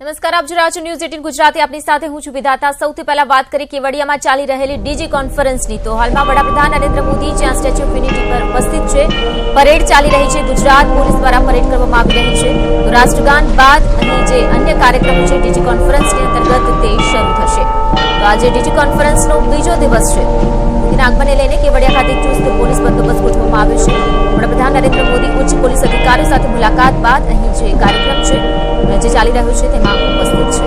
નમસ્કાર, આપ જોઈ રહ્યા છો ન્યૂઝ 18 ગુજરાતી. આપની સાથે હું છું વિધાતા. સૌથી પહેલા વાત કરીએ કેવડિયામાં ચાલી રહેલી ડીજી કોન્ફરન્સની. તો હાલમાં વડાપ્રધાન નરેન્દ્ર મોદી જ્યાં સ્ટેચ્યુ ઓફ યુનિટી પર ઉપસ્થિત છે, પરેડ ચાલી રહી છે. ગુજરાત પોલીસ દ્વારા પરેડ કરવામાં આવી રહી છે. તો રાષ્ટ્રગાન બાદ અહીં જે અન્ય કાર્યક્રમો છે ડીજી કોન્ફરન્સની અંતર્ગત તે શરૂ થશે. તો આજે ડીજી કોન્ફરન્સનો બીજો દિવસ છે. મોદીના આગમનને લઈને કેવડિયા ખાતે ચુસ્ત પોલીસ બંદોબસ્ત ગોઠવવામાં આવ્યો છે. વડાપ્રધાન નરેન્દ્ર મોદી ઉચ્ચ પોલીસ અધિકારીઓ સાથે મુલાકાત બાદ અહીં જે કાર્યક્રમ છે જે ચાલી રહ્યું છે તેમાં ઉપસ્થિત છે.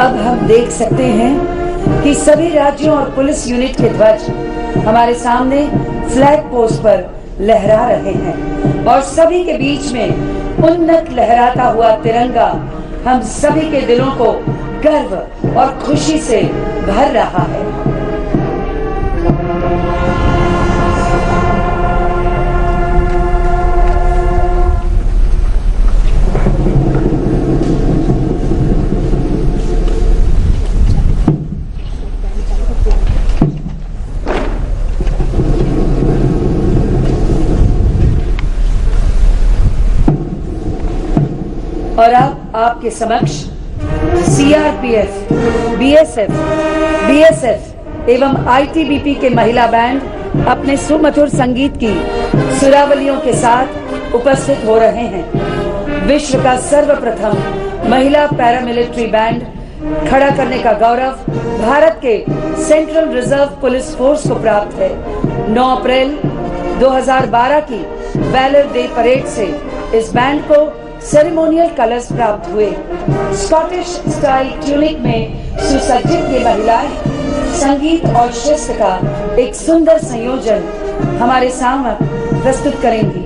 अब हम देख सकते हैं कि सभी राज्यों और पुलिस यूनिट के ध्वज हमारे सामने फ्लैग पोस्ट पर लहरा रहे हैं और सभी के बीच में उन्नत लहराता हुआ तिरंगा हम सभी के दिलों को गर्व और खुशी से भर रहा है. और अब आपके समक्ष सीआरपीएफ, बीएसएफ एवं आईटीबीपी के महिला बैंड अपने सुमधुर संगीत की सुरावलियों के साथ उपस्थित हो रहे हैं. विश्व का सर्वप्रथम महिला पैरामिलिट्री बैंड खड़ा करने का गौरव भारत के सेंट्रल रिजर्व पुलिस फोर्स को प्राप्त है. 9 अप्रैल 2012 की वैलर डे परेड से इस बैंड को सेरेमोनियल कलर्स प्राप्त हुए. स्कॉटिश स्टाइल ट्यूनिक में सुसज्जित ये महिलाएं संगीत और शिस्त का एक सुंदर संयोजन हमारे सामने प्रस्तुत करेंगी.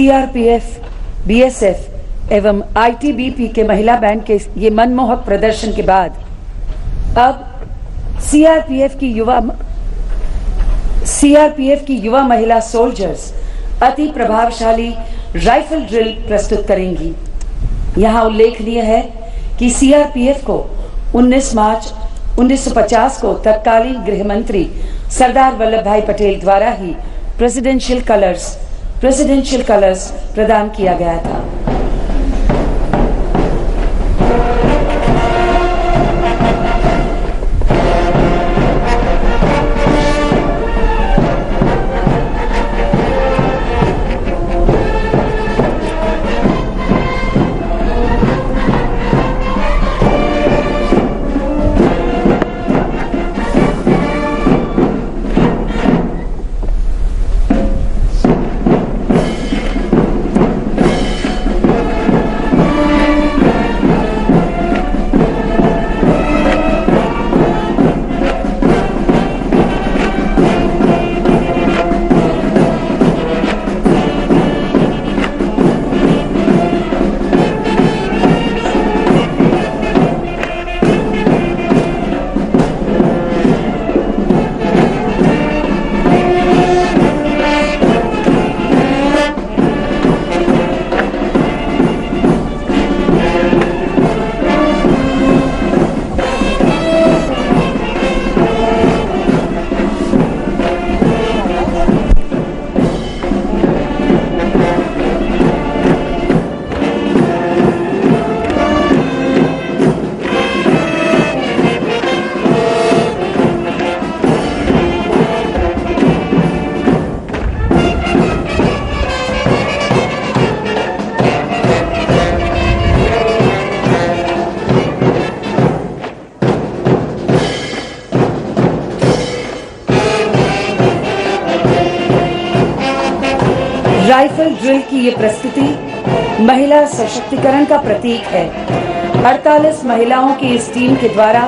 सीआरपीएफ, बीएसएफ एवं आईटीबीपी के महिला बैंड के ये मनमोहक प्रदर्शन के बाद अब सीआरपीएफ की युवा महिला सोल्जर्स अति प्रभावशाली राइफल ड्रिल प्रस्तुत करेंगी। यहाँ उल्लेखनीय है कि सीआरपीएफ को 19 मार्च 1950 को तत्कालीन गृह मंत्री सरदार वल्लभ भाई पटेल द्वारा ही प्रेसिडेंशियल कलर्स प्रदान किया गया था। राइफल ड्रिल की ये प्रस्तुति महिला सशक्तिकरण का प्रतीक है। 48 महिलाओं की इस टीम के द्वारा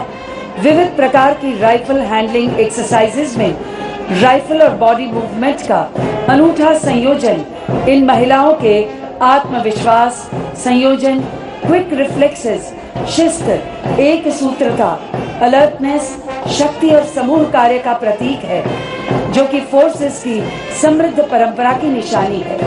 विविध प्रकार की राइफल हैंडलिंग एक्सरसाइजेज में राइफल और बॉडी मूवमेंट का अनूठा संयोजन इन महिलाओं के आत्मविश्वास, संयोजन, क्विक रिफ्लेक्सेस, शिस्त, एक सूत्रता, अलर्टनेस, शक्ति और समूह कार्य का प्रतीक है, जो कि फोर्सेस की समृद्ध परंपरा की निशानी है।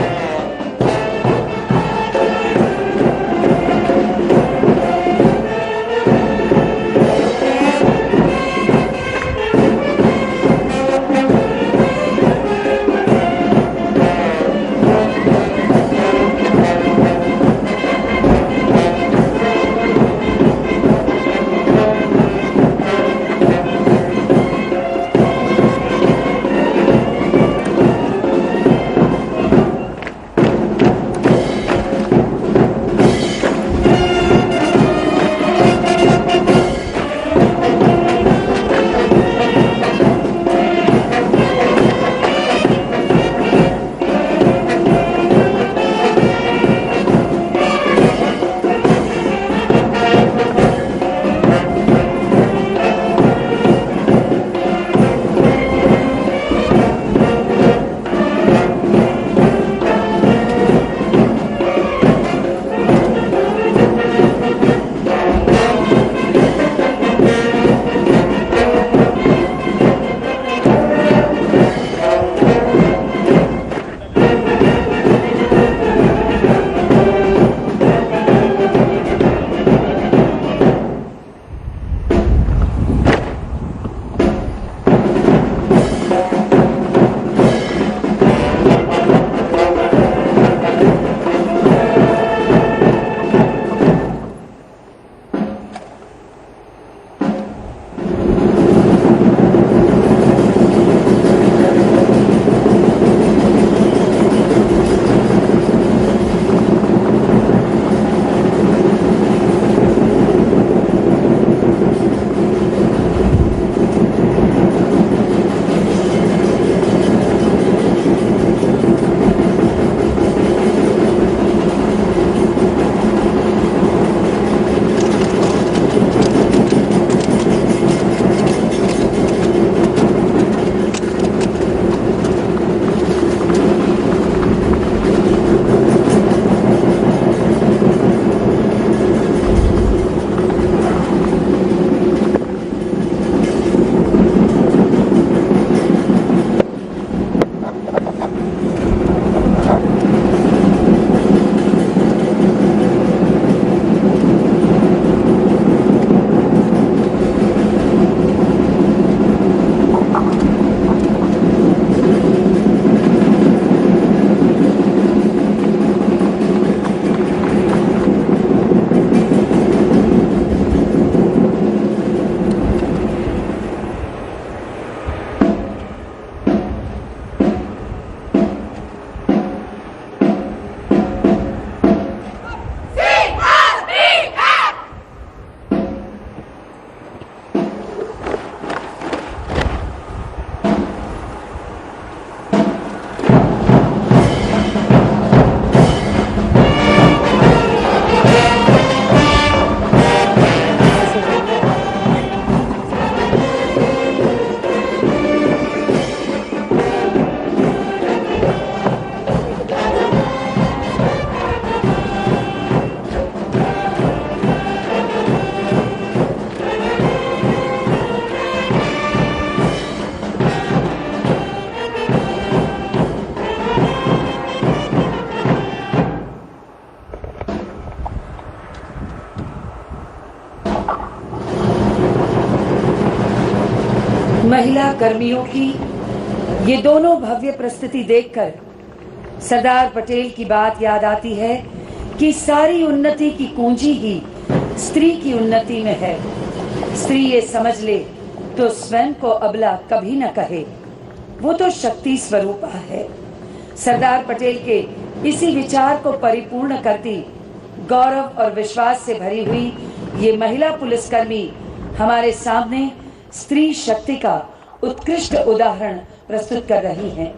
महिला कर्मियों की ये दोनों भव्य प्रस्तुति देखकर सरदार पटेल की बात याद आती है कि सारी उन्नति की कुंजी ही स्त्री की उन्नति में है। स्त्री ये समझ ले तो स्वयं को अबला कभी न कहे, वो तो शक्ति स्वरूपा है। सरदार पटेल के इसी विचार को परिपूर्ण करती, गौरव और विश्वास से भरी हुई ये महिला पुलिसकर्मी हमारे सामने स्त्री शक्ति का उत्कृष्ट उदाहरण प्रस्तुत कर रही हैं।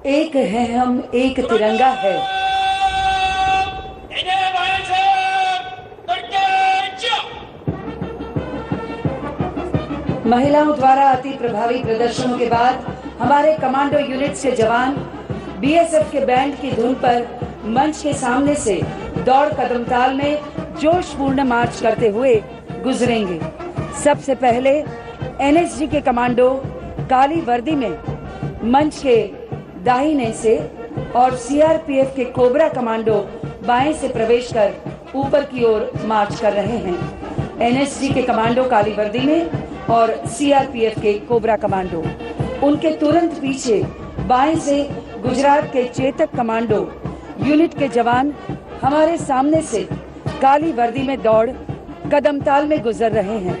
एक है हम, एक तिरंगा है। महिलाओं द्वारा अति प्रभावी प्रदर्शनों के बाद हमारे कमांडो यूनिट्स के जवान बीएसएफ के बैंड की धुन पर मंच के सामने से दौड़ कदम ताल में जोशपूर्ण मार्च करते हुए गुजरेंगे। सबसे पहले एनएसजी के कमांडो काली वर्दी में मंच के दाहिने से और सीआरपीएफ के कोबरा कमांडो बाएं से प्रवेश कर ऊपर की ओर मार्च कर रहे हैं। एनएसजी के कमांडो काली वर्दी में और सीआरपीएफ के कोबरा कमांडो, उनके तुरंत पीछे बाएं से गुजरात के चेतक कमांडो यूनिट के जवान हमारे सामने से काली वर्दी में दौड़ कदम ताल में गुजर रहे हैं।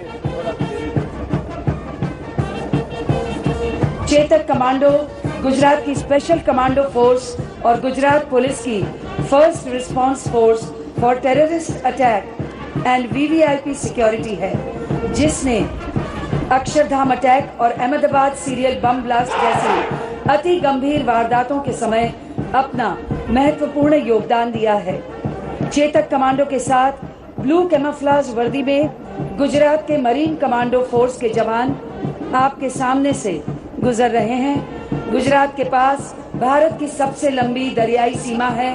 चेतक कमांडो गुजरात की स्पेशल कमांडो फोर्स और गुजरात पुलिस की first response force for terrorist attack and VVIP security है, जिसने अक्षरधाम अटैक और अहमदाबाद सीरियल बम ब्लास्ट जैसी अति गंभीर वारदातों के समय अपना महत्वपूर्ण योगदान दिया है। चेतक कमांडो के साथ ब्लू कैमोफ्लेज वर्दी में गुजरात के मरीन कमांडो फोर्स के जवान आपके सामने से गुजर रहे हैं। गुजरात के पास भारत की सबसे लंबी दरियाई सीमा है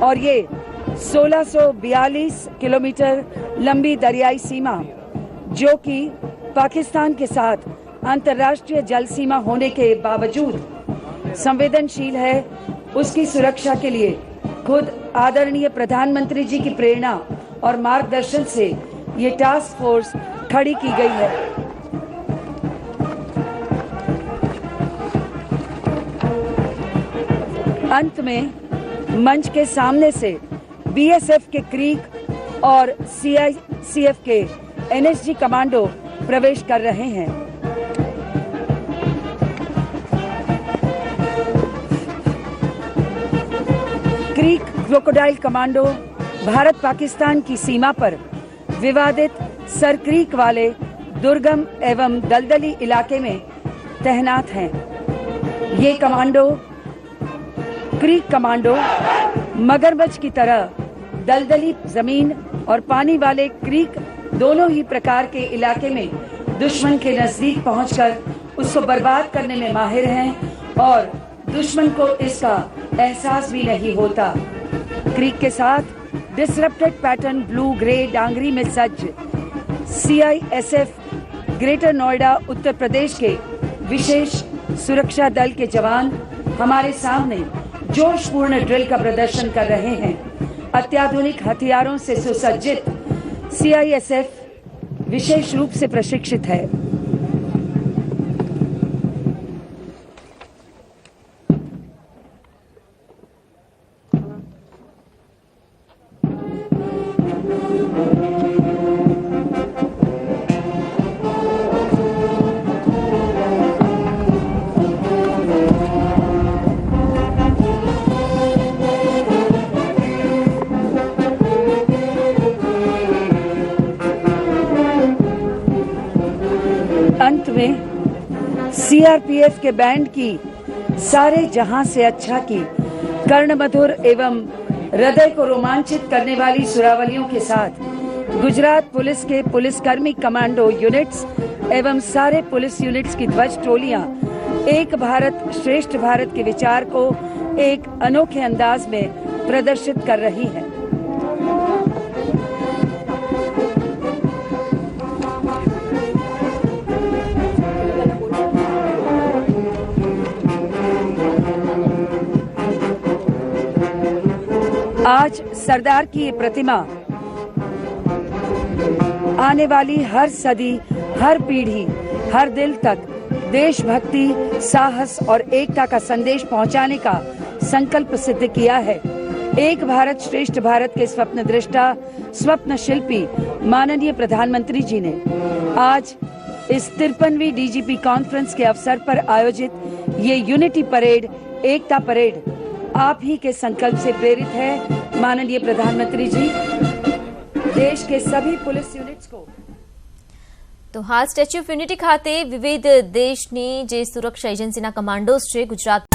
और ये 1642 किलोमीटर लंबी दरियाई सीमा, जो कि पाकिस्तान के साथ अंतर्राष्ट्रीय जल सीमा होने के बावजूद संवेदनशील है, उसकी सुरक्षा के लिए खुद आदरणीय प्रधानमंत्री जी की प्रेरणा और मार्गदर्शन से ये टास्क फोर्स खड़ी की गई है। अंत में मंच के सामने से बीएसएफ के क्रीक और सीआईसीएफ के एनएसजी कमांडो प्रवेश कर रहे हैं। Creek crocodile commando Bharat Pakistan की सीमा पर विवादित सर क्रीक वाले दुर्गम एवं दलदली इलाके में तैनात हैं। ये कमांडो क्रीक कमांडो मगरमच्छ की तरह दलदली जमीन और पानी वाले क्रीक दोनों ही प्रकार के इलाके में दुश्मन के नजदीक पहुंचकर उसको बर्बाद करने में माहिर हैं और दुश्मन को इसका एहसास भी नहीं होता। क्रीक के साथ disrupted pattern blue grey Dangri में सज्ज CISF ग्रेटर नोएडा उत्तर प्रदेश के विशेष सुरक्षा दल के जवान हमारे सामने जोशपूर्ण ड्रिल का प्रदर्शन कर रहे हैं। अत्याधुनिक हथियारों से सुसज्जित CISF विशेष रूप से प्रशिक्षित है। अंत में CRPF के बैंड की सारे जहां से अच्छा की कर्णमधुर एवं हृदय को रोमांचित करने वाली सुरावलियों के साथ गुजरात पुलिस के पुलिसकर्मी कमांडो यूनिट्स एवं सारे पुलिस यूनिट्स की ध्वज टोलियां एक भारत श्रेष्ठ भारत के विचार को एक अनोखे अंदाज में प्रदर्शित कर रही हैं। आज सरदार की ये प्रतिमा आने वाली हर सदी, हर पीढ़ी, हर दिल तक देशभक्ति, साहस और एकता का संदेश पहुंचाने का संकल्प सिद्ध किया है। एक भारत श्रेष्ठ भारत के स्वप्न दृष्टा, स्वप्न शिल्पी माननीय प्रधानमंत्री जी ने आज इस 53वीं DGP कॉन्फ्रेंस के अवसर पर आयोजित ये यूनिटी परेड, एकता परेड आप ही के संकल्प से प्रेरित है। माननीय प्रधानमंत्री जी देश के सभी पुलिस यूनिट्स को તો હાલ સ્ટેચ્યુ ઓફ યુનિટી ખાતે વિવિધ દેશની જે સુરક્ષા એજન્સીના કમાન્ડોઝ છે ગુજરાત